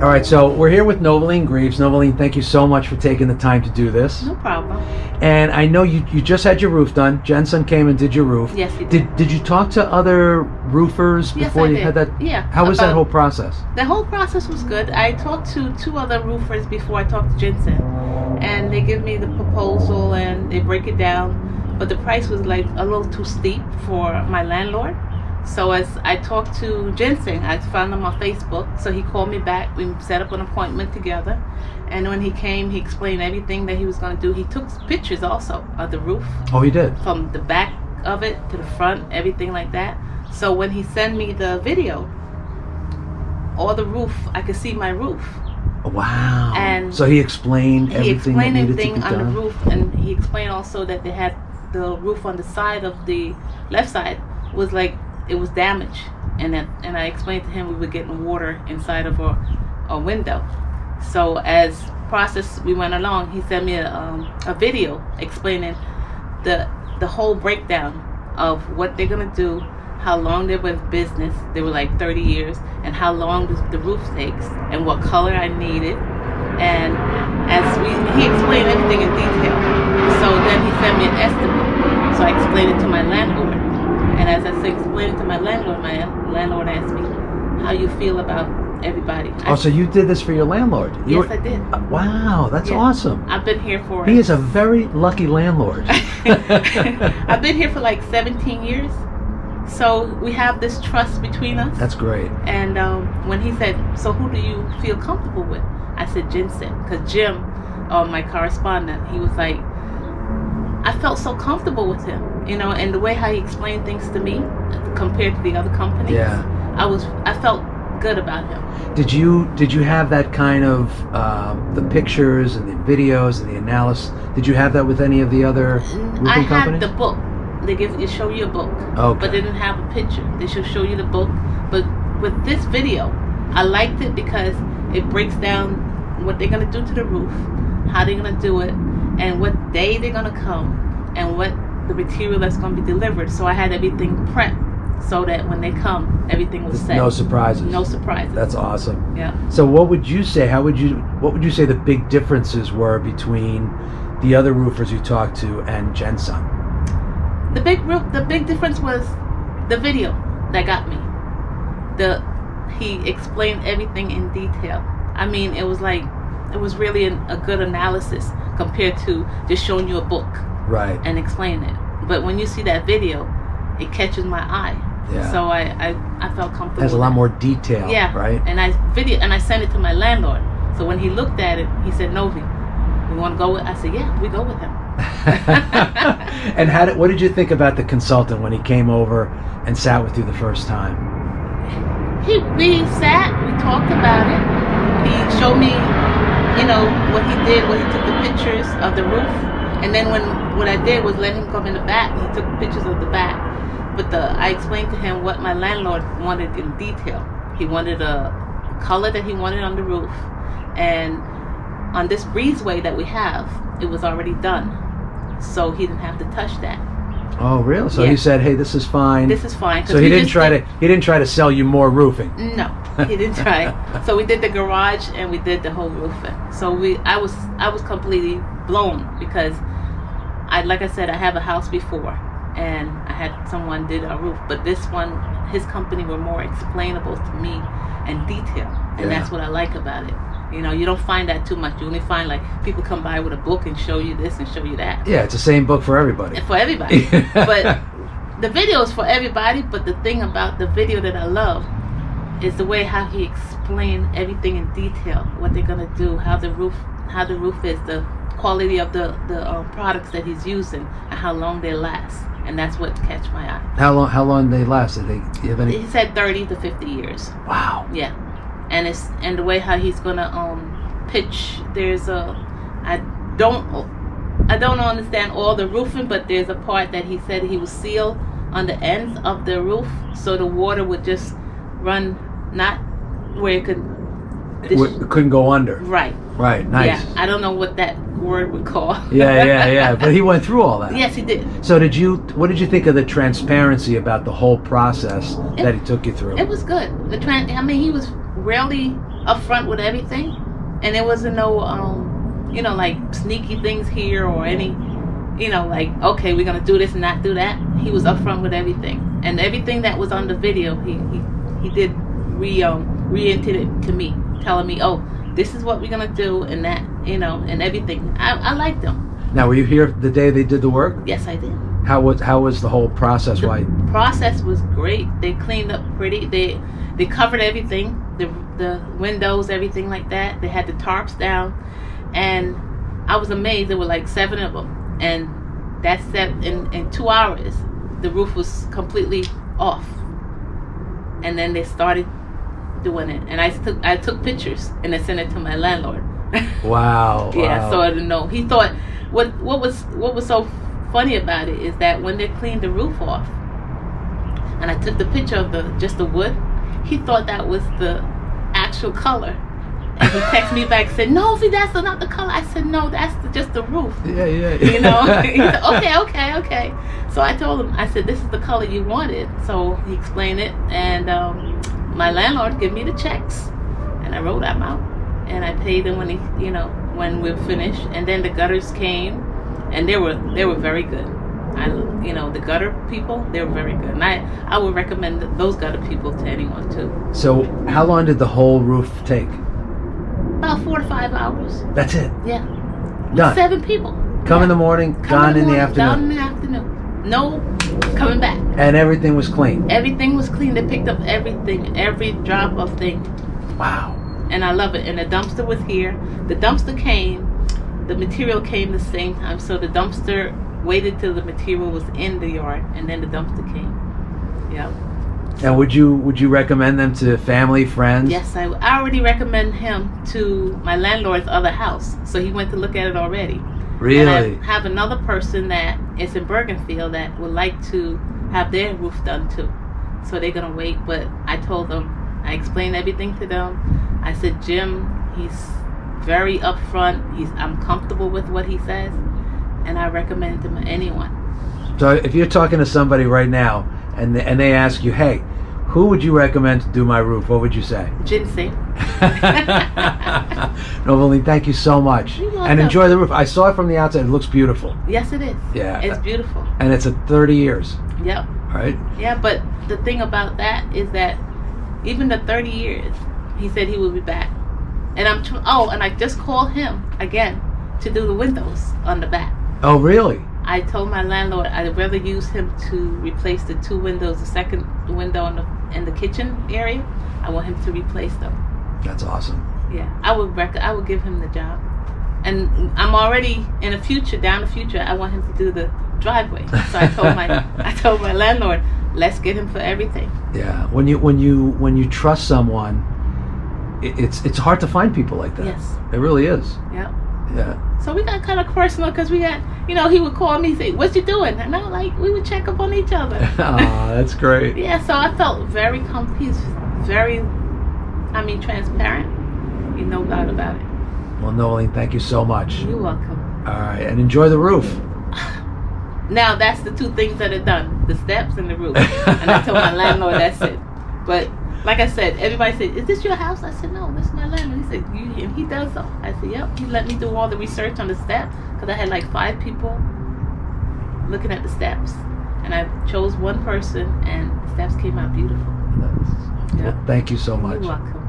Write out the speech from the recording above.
All right, so we're here with Novalene Greaves. Novalene, thank you so much for taking the time to do this. No problem. And I know you just had your roof done. GenSun came and did your roof. Yes, he did. Did you talk to other roofers before you had that? Yeah. How was that whole process? The whole process was good. I talked to 2 other roofers before I talked to GenSun, and they give me the proposal and they break it down. But the price was like a little too steep for my landlord. So as I talked to GenSun, I found him on Facebook. So he called me back. We set up an appointment together. And when he came, he explained everything that he was going to do. He took pictures also of the roof. Oh, he did? From the back of it to the front, everything like that. So when he sent me the video, all the roof, I could see my roof. Wow. And so he explained everything that needed to be done? on the roof. And he explained also that they had the roof on the side of the left side was like, it was damaged, and I explained to him we were getting water inside of a window. So as process we went along, he sent me a video explaining the whole breakdown of what they're gonna do, how long they were in business. They were like 30 years, and how long the roof takes, and what color I needed. And as he explained everything in detail. So then he sent me an estimate. So I explained it to my landlord. And as I explained to my landlord asked me, how you feel about everybody. So you did this for your landlord? Yes, I did. Wow, that's awesome. I've been here for... He is a very lucky landlord. I've been here for like 17 years. So we have this trust between us. That's great. And when he said, so who do you feel comfortable with? I said GenSun. Because Jim, my correspondent, he was like, I felt so comfortable with him, and the way how he explained things to me compared to the other companies. Yeah. I felt good about him. Did you have that kind of the pictures and the videos and the analysis? Did you have that with any of the other roofing companies? I had the book. They show you a book. Okay. But they didn't have a picture. They should show you the book. But with this video, I liked it because it breaks down what they're gonna do to the roof, how they're gonna do it, and what day they're gonna come, and what the material that's gonna be delivered. So I had everything prepped so that when they come, everything was set. No surprises. No surprises. That's awesome. Yeah. So what would you say? What would you say the big differences were between the other roofers you talked to and GenSun? The big difference was the video that got me. He explained everything in detail. I mean, it was really a good analysis compared to just showing you a book, right, and explaining it. But when you see that video, it catches my eye. Yeah. So I felt comfortable. It has a lot more detail. Yeah. Right. And I sent it to my landlord. So when he looked at it, he said, "Novi, we want to go with?" I said, "Yeah, we go with him." And what did you think about the consultant when he came over and sat with you the first time? We sat, we talked about it. He showed me, what he did, when he took the pictures of the roof. And then what I did was let him come in the back. He took pictures of the back. But I explained to him what my landlord wanted in detail. He wanted a color that he wanted on the roof. And on this breezeway that we have, it was already done. So he didn't have to touch that. Oh, really? So he said, "Hey, this is fine." This is fine. So he didn't try to sell you more roofing. No, he didn't try. So we did the garage and we did the whole roofing. So I was completely blown because like I said, I have a house before and I had someone did a roof, but this one, his company were more explainable to me and detail, and that's what I like about it. You don't find that too much. You only find like people come by with a book and show you this and show you that. Yeah, it's the same book for everybody. For everybody. But the video is for everybody, but the thing about the video that I love is the way how he explained everything in detail, what they're gonna do, how the roof is, the quality of the products that he's using, and how long they last. And that's what catch my eye. How long they last? Did they give any? He said 30 to 50 years. Wow. Yeah. And the way how he's gonna pitch, I don't understand all the roofing, but there's a part that he said he would seal on the ends of the roof so the water would just run, not where it couldn't go under. Right. Nice. Yeah, I don't know what that word would call. yeah. But he went through all that. Yes, he did. So what did you think of the transparency about the whole process that he took you through? It was good. He was really upfront with everything, and there wasn't no like sneaky things here or any, like, okay, we're gonna do this and not do that. He was upfront with everything, and everything that was on the video, he did re-entered it to me, telling me, oh, this is what we're gonna do, and that, and everything. I liked them. Now, were you here the day they did the work? Yes, I did. How was the whole process? The process was great. They cleaned up pretty. They covered everything, the windows, everything like that. They had the tarps down, and I was amazed. There were like 7 of them, and that's that. In 2 hours, the roof was completely off, and then they started doing it. And I took pictures and I sent it to my landlord. Wow. Yeah, wow. so I didn't know. He thought what was so funny about it is that when they cleaned the roof off, and I took the picture of just the wood, he thought that was the actual color, and he texted me back and said, "No, V, that's not the color." I said, "No, that's just the roof." Yeah. He said, okay. So I told him, I said, "This is the color you wanted." So he explained it, and my landlord gave me the checks, and I wrote them out, and I paid them when we finished. And then the gutters came, and they were very good. The gutter people, they were very good, and I would recommend those gutter people to anyone too. So how long did the whole roof take? About 4 to 5 hours. That's it. Yeah. Done. 7 people. Come in the morning, gone in the afternoon. Gone in the afternoon. No coming back. And everything was clean. Everything was clean. They picked up everything, every drop of thing. Wow. And I love it. And the dumpster was here. The dumpster came. The material came the same time. So the dumpster waited till the material was in the yard, and then the dumpster came. Yeah. And would you recommend them to family, friends? Yes, I already recommend him to my landlord's other house. So he went to look at it already. Really? And I have another person that is in Bergenfield that would like to have their roof done too. So they're gonna wait. But I told them, I explained everything to them. I said, Jim, he's very upfront. I'm comfortable with what he says, and I recommend him to anyone. So if you're talking to somebody right now and they ask you, hey, who would you recommend to do my roof? What would you say? GenSun. Novalene, thank you so much. You're welcome. And enjoy the roof. I saw it from the outside. It looks beautiful. Yes, it is. Yeah. It's beautiful. And it's 30 years. Yep. Right? Yeah, but the thing about that is that even the 30 years, he said he will be back. And and I just called him again to do the windows on the back. Oh, really? I told my landlord I'd rather use him to replace the 2 windows, the second window in the kitchen area. I want him to replace them. That's awesome. Yeah, I would give him the job. And I'm already down the future, I want him to do the driveway. So I told my landlord, let's get him for everything. Yeah. When you trust someone, it's hard to find people like that. Yes. It really is. Yeah. Yeah. So we got kind of personal because we got, he would call me and say, "What you doing?" And I'm like, we would check up on each other. Oh, that's great. Yeah, so I felt very he's very, transparent. You know about it. Well, Novalene, thank you so much. You're welcome. All right, and enjoy the roof. Now that's the 2 things that are done: the steps and the roof. And I told my landlord that's it. But like I said, everybody said, "Is this your house?" I said, "No, this is my landlord." He said, and he does so. I said, "Yep." He let me do all the research on the steps because I had like 5 people looking at the steps, and I chose one person, and the steps came out beautiful. Well, thank you so much. You're welcome.